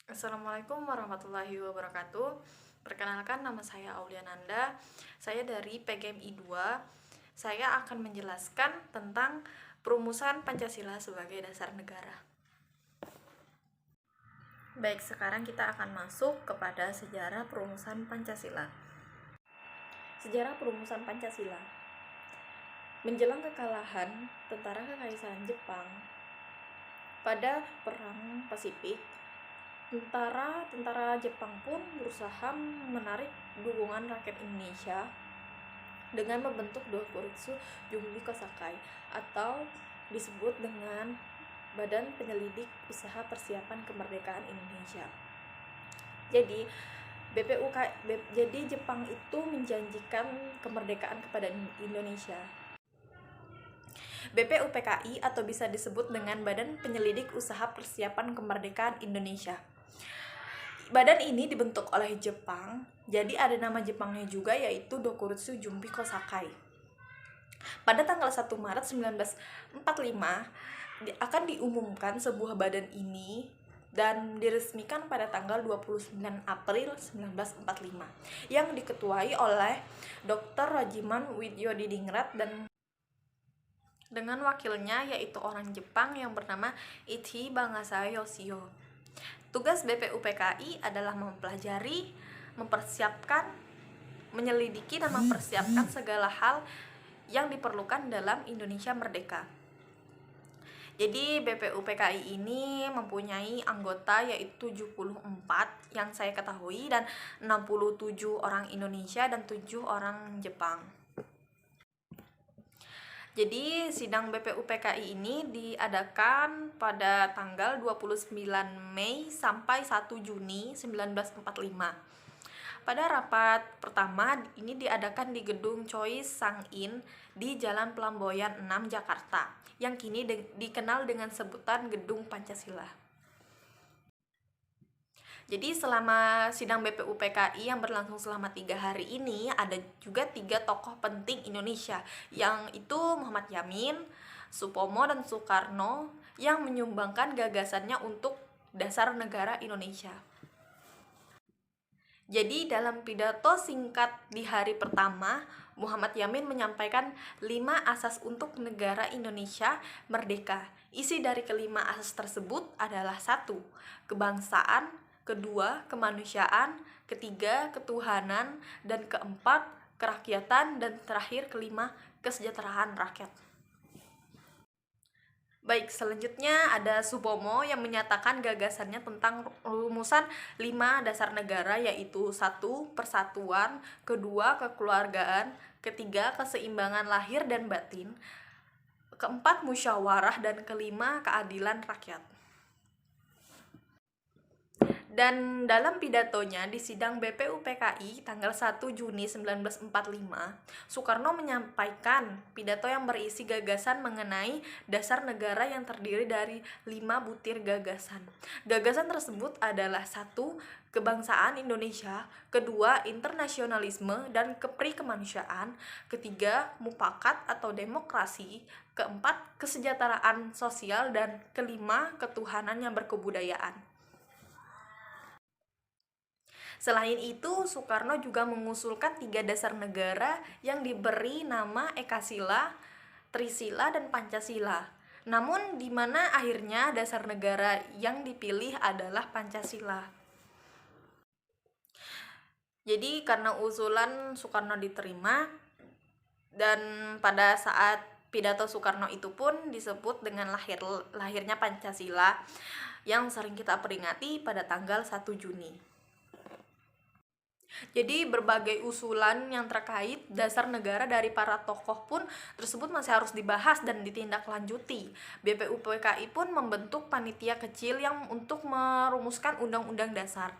Assalamualaikum warahmatullahi wabarakatuh. Perkenalkan, nama saya Aulia Nanda. Saya dari PGMI 2. Saya akan menjelaskan tentang perumusan Pancasila sebagai dasar negara. Baik, sekarang kita akan masuk kepada sejarah perumusan Pancasila. Sejarah perumusan Pancasila. Menjelang kekalahan tentara Kekaisaran Jepang pada Perang Pasifik, tentara Jepang pun berusaha menarik dukungan rakyat Indonesia dengan membentuk Dokuritsu Jumbi Kosakai atau disebut dengan Badan Penyelidik Usaha Persiapan Kemerdekaan Indonesia. Jadi Jepang itu menjanjikan kemerdekaan kepada Indonesia. BPUPKI atau bisa disebut dengan Badan Penyelidik Usaha Persiapan Kemerdekaan Indonesia. Badan ini dibentuk oleh Jepang, jadi ada nama Jepangnya juga, yaitu Dokuritsu Jumbi Kosakai. Pada tanggal 1 Maret 1945 akan diumumkan sebuah badan ini dan diresmikan pada tanggal 29 April 1945 yang diketuai oleh Dr. Rajiman Widyodiningrat dan dengan wakilnya yaitu orang Jepang yang bernama Ichi Bangasai Yoshio. Tugas BPUPKI adalah mempelajari, mempersiapkan, menyelidiki dan mempersiapkan segala hal yang diperlukan dalam Indonesia merdeka. Jadi BPUPKI ini mempunyai anggota yaitu 74 yang saya ketahui, dan 67 orang Indonesia dan 7 orang Jepang. Jadi sidang BPUPKI ini diadakan pada tanggal 29 Mei sampai 1 Juni 1945. Pada rapat pertama ini diadakan di Gedung Choi Sang-in di Jalan Pelamboyan 6 Jakarta, yang kini dikenal dengan sebutan Gedung Pancasila. Jadi selama sidang BPUPKI yang berlangsung selama 3 hari ini, ada juga 3 tokoh penting Indonesia, yang itu Muhammad Yamin, Supomo, dan Soekarno, yang menyumbangkan gagasannya untuk dasar negara Indonesia. Jadi dalam pidato singkat di hari pertama, Muhammad Yamin menyampaikan 5 asas untuk negara Indonesia merdeka. Isi dari kelima asas tersebut adalah 1. Kebangsaan, kedua, kemanusiaan, ketiga, ketuhanan, dan keempat, kerakyatan, dan terakhir kelima, kesejahteraan rakyat. Baik, selanjutnya ada Supomo yang menyatakan gagasannya tentang rumusan 5 dasar negara, yaitu 1. Persatuan, kedua, kekeluargaan, ketiga, keseimbangan lahir dan batin, keempat, musyawarah, dan kelima, keadilan rakyat. Dan dalam pidatonya di sidang BPUPKI tanggal 1 Juni 1945, Soekarno menyampaikan pidato yang berisi gagasan mengenai dasar negara yang terdiri dari 5 butir gagasan. Gagasan tersebut adalah 1. Kebangsaan Indonesia, kedua, internasionalisme dan keprikemanusiaan, ketiga, mufakat atau demokrasi, keempat, kesejahteraan sosial, dan kelima, ketuhanan yang berkebudayaan. Selain itu, Soekarno juga mengusulkan 3 dasar negara yang diberi nama Ekasila, Trisila, dan Pancasila. Namun di mana akhirnya dasar negara yang dipilih adalah Pancasila. Jadi karena usulan Soekarno diterima, dan pada saat pidato Soekarno itu pun disebut dengan lahirnya Pancasila yang sering kita peringati pada tanggal 1 Juni. Jadi berbagai usulan yang terkait dasar negara dari para tokoh pun tersebut masih harus dibahas dan ditindaklanjuti. BPUPKI pun membentuk panitia kecil yang untuk merumuskan undang-undang dasar.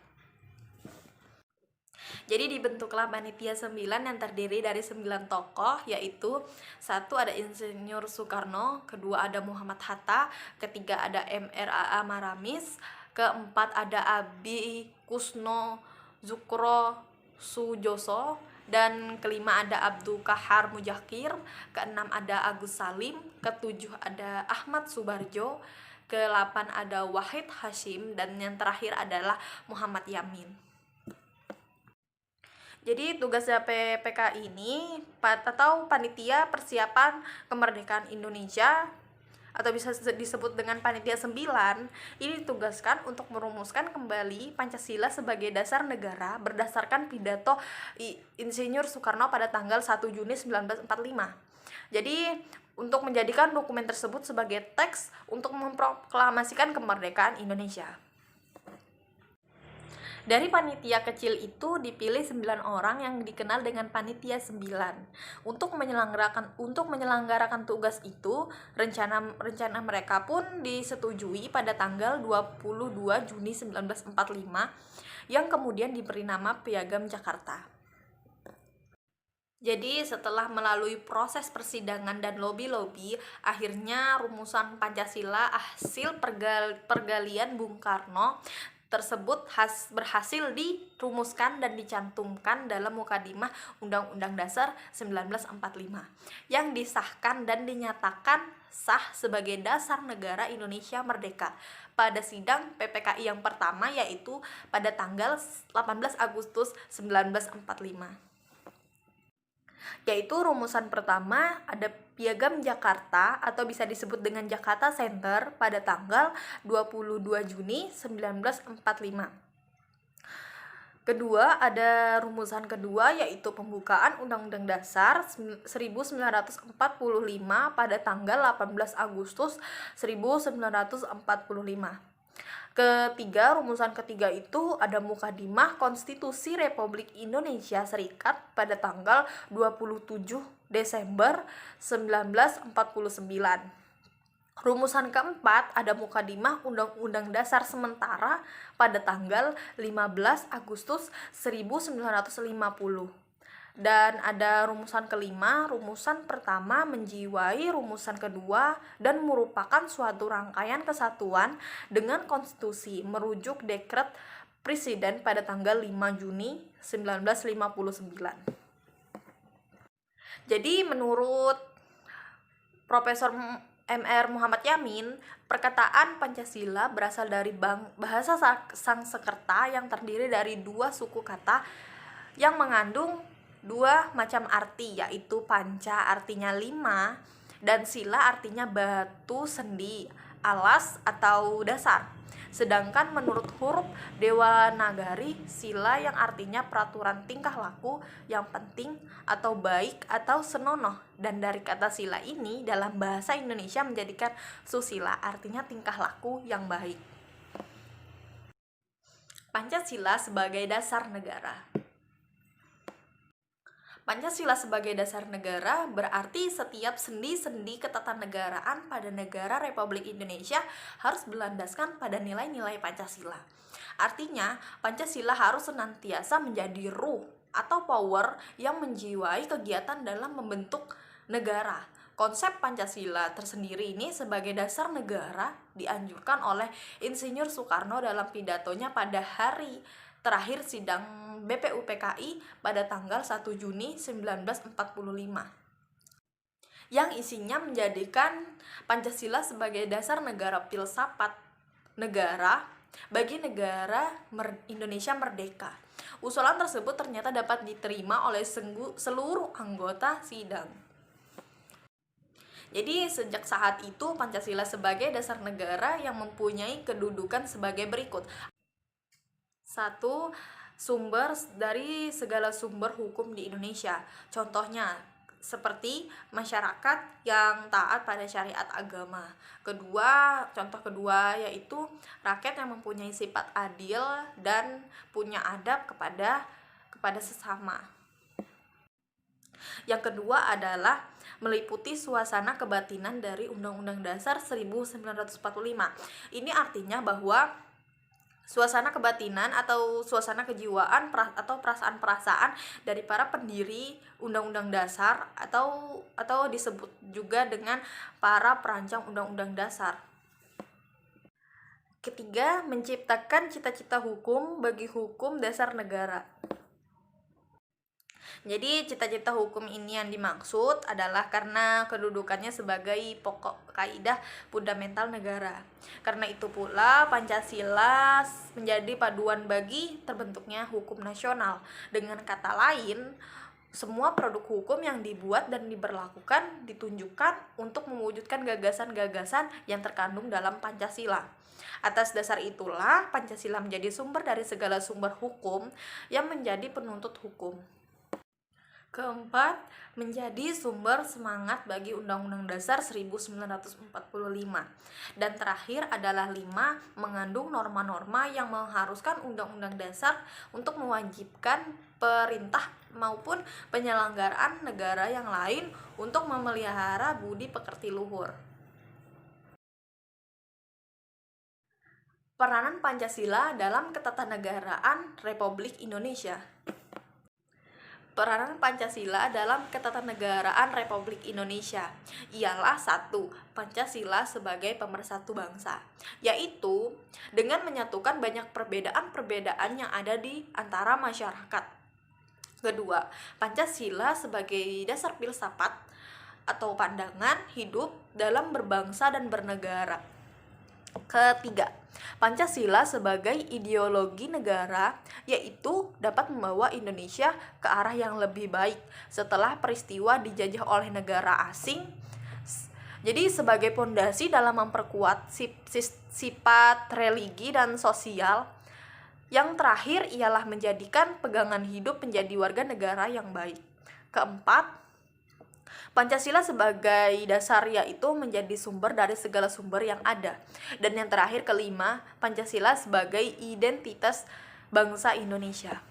Jadi dibentuklah panitia 9 yang terdiri dari 9 tokoh, yaitu 1 ada Insinyur Soekarno, kedua ada Muhammad Hatta, ketiga ada MRAA Maramis, keempat ada Abi Kusno Zukro Sujoso, dan kelima ada Abdul Kahar Mujakir, keenam ada Agus Salim, ketujuh ada Ahmad Subarjo, ke-8 ada Wahid Hasyim, dan yang terakhir adalah Muhammad Yamin. Jadi tugasnya PPK ini atau Panitia Persiapan Kemerdekaan Indonesia atau bisa disebut dengan Panitia 9, ini ditugaskan untuk merumuskan kembali Pancasila sebagai dasar negara berdasarkan pidato Insinyur Soekarno pada tanggal 1 Juni 1945. Jadi untuk menjadikan dokumen tersebut sebagai teks untuk memproklamasikan kemerdekaan Indonesia. Dari panitia kecil itu dipilih 9 orang yang dikenal dengan panitia 9. Untuk menyelenggarakan tugas itu, rencana mereka pun disetujui pada tanggal 22 Juni 1945 yang kemudian diberi nama Piagam Jakarta. Jadi setelah melalui proses persidangan dan lobby-lobby, akhirnya rumusan Pancasila hasil pergalian Bung Karno tersebut berhasil dirumuskan dan dicantumkan dalam Mukadimah Undang-Undang Dasar 1945 yang disahkan dan dinyatakan sah sebagai dasar negara Indonesia merdeka pada sidang PPKI yang pertama, yaitu pada tanggal 18 Agustus 1945. Yaitu rumusan pertama ada Piagam Jakarta atau bisa disebut dengan Jakarta Center pada tanggal 22 Juni 1945. Kedua, ada rumusan kedua yaitu pembukaan Undang-Undang Dasar 1945 pada tanggal 18 Agustus 1945. Ketiga, rumusan ketiga itu ada Mukadimah Konstitusi Republik Indonesia Serikat pada tanggal 27 Desember 1949. Rumusan keempat ada Mukadimah Undang-Undang Dasar Sementara pada tanggal 15 Agustus 1950. Dan ada rumusan kelima, rumusan pertama menjiwai rumusan kedua dan merupakan suatu rangkaian kesatuan dengan konstitusi merujuk dekret presiden pada tanggal 5 Juni 1959. Jadi menurut Profesor Mr. Muhammad Yamin, perkataan Pancasila berasal dari bahasa Sanskerta yang terdiri dari dua suku kata yang mengandung dua macam arti, yaitu panca artinya 5 dan sila artinya batu, sendi, alas atau dasar. Sedangkan menurut huruf Dewanagari, sila yang artinya peraturan tingkah laku yang penting atau baik atau senonoh, dan dari kata sila ini dalam bahasa Indonesia menjadikan susila artinya tingkah laku yang baik. Pancasila sebagai dasar negara. Pancasila sebagai dasar negara berarti setiap sendi-sendi ketatanegaraan pada negara Republik Indonesia harus berlandaskan pada nilai-nilai Pancasila. Artinya, Pancasila harus senantiasa menjadi ruh atau power yang menjiwai kegiatan dalam membentuk negara. Konsep Pancasila tersendiri ini sebagai dasar negara dianjurkan oleh Insinyur Soekarno dalam pidatonya pada hari terakhir sidang BPUPKI pada tanggal 1 Juni 1945 yang isinya menjadikan Pancasila sebagai dasar negara filsafat negara bagi negara Indonesia merdeka. Usulan tersebut ternyata dapat diterima oleh seluruh anggota sidang. Jadi sejak saat itu Pancasila sebagai dasar negara yang mempunyai kedudukan sebagai berikut. 1. Sumber dari segala sumber hukum di Indonesia. Contohnya seperti masyarakat yang taat pada syariat agama. Contoh kedua yaitu rakyat yang mempunyai sifat adil dan punya adab kepada sesama. Yang kedua adalah meliputi suasana kebatinan dari Undang-Undang Dasar 1945. Ini artinya bahwa suasana kebatinan atau suasana kejiwaan atau perasaan-perasaan dari para pendiri Undang-Undang Dasar atau disebut juga dengan para perancang Undang-Undang Dasar. Ketiga, menciptakan cita-cita hukum bagi hukum dasar negara. Jadi cita-cita hukum ini yang dimaksud adalah karena kedudukannya sebagai pokok kaidah fundamental negara. Karena itu pula Pancasila menjadi paduan bagi terbentuknya hukum nasional. Dengan kata lain, semua produk hukum yang dibuat dan diberlakukan ditunjukkan untuk mewujudkan gagasan-gagasan yang terkandung dalam Pancasila. Atas dasar itulah Pancasila menjadi sumber dari segala sumber hukum yang menjadi penuntut hukum. Keempat, menjadi sumber semangat bagi Undang-Undang Dasar 1945. Dan terakhir adalah 5, mengandung norma-norma yang mengharuskan Undang-Undang Dasar untuk mewajibkan perintah maupun penyelenggaraan negara yang lain untuk memelihara budi pekerti luhur. Peranan Pancasila dalam Ketatanegaraan Republik Indonesia. Peranan Pancasila dalam Ketatanegaraan Republik Indonesia ialah 1. Pancasila sebagai pemersatu bangsa, yaitu dengan menyatukan banyak perbedaan-perbedaan yang ada di antara masyarakat. Kedua, Pancasila sebagai dasar filsafat atau pandangan hidup dalam berbangsa dan bernegara. Ketiga, Pancasila sebagai ideologi negara, yaitu dapat membawa Indonesia ke arah yang lebih baik setelah peristiwa dijajah oleh negara asing. Jadi sebagai pondasi dalam memperkuat sifat religi dan sosial. Yang terakhir ialah menjadikan pegangan hidup menjadi warga negara yang baik. Keempat, Pancasila sebagai dasar yaitu menjadi sumber dari segala sumber yang ada. Dan yang terakhir kelima, Pancasila sebagai identitas bangsa Indonesia.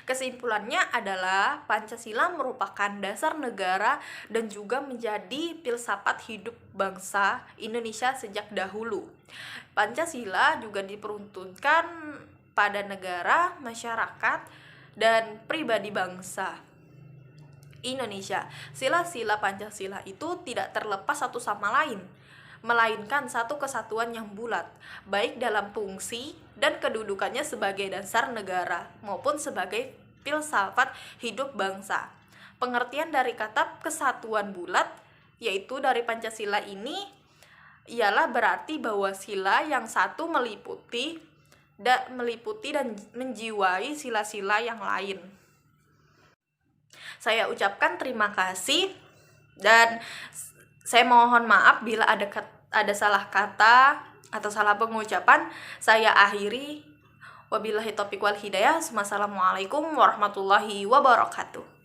Kesimpulannya adalah Pancasila merupakan dasar negara dan juga menjadi filsafat hidup bangsa Indonesia sejak dahulu. Pancasila juga diperuntukkan pada negara, masyarakat, dan pribadi bangsa Indonesia. Sila-sila Pancasila itu tidak terlepas satu sama lain, melainkan satu kesatuan yang bulat, baik dalam fungsi dan kedudukannya sebagai dasar negara maupun sebagai filsafat hidup bangsa. Pengertian dari kata kesatuan bulat, yaitu dari Pancasila ini, ialah berarti bahwa sila yang satu meliputi dan menjiwai sila-sila yang lain. Saya ucapkan terima kasih dan saya mohon maaf bila ada salah kata atau salah pengucapan. Saya akhiri. Wabillahi taufiq wal hidayah. Wassalamualaikum warahmatullahi wabarakatuh.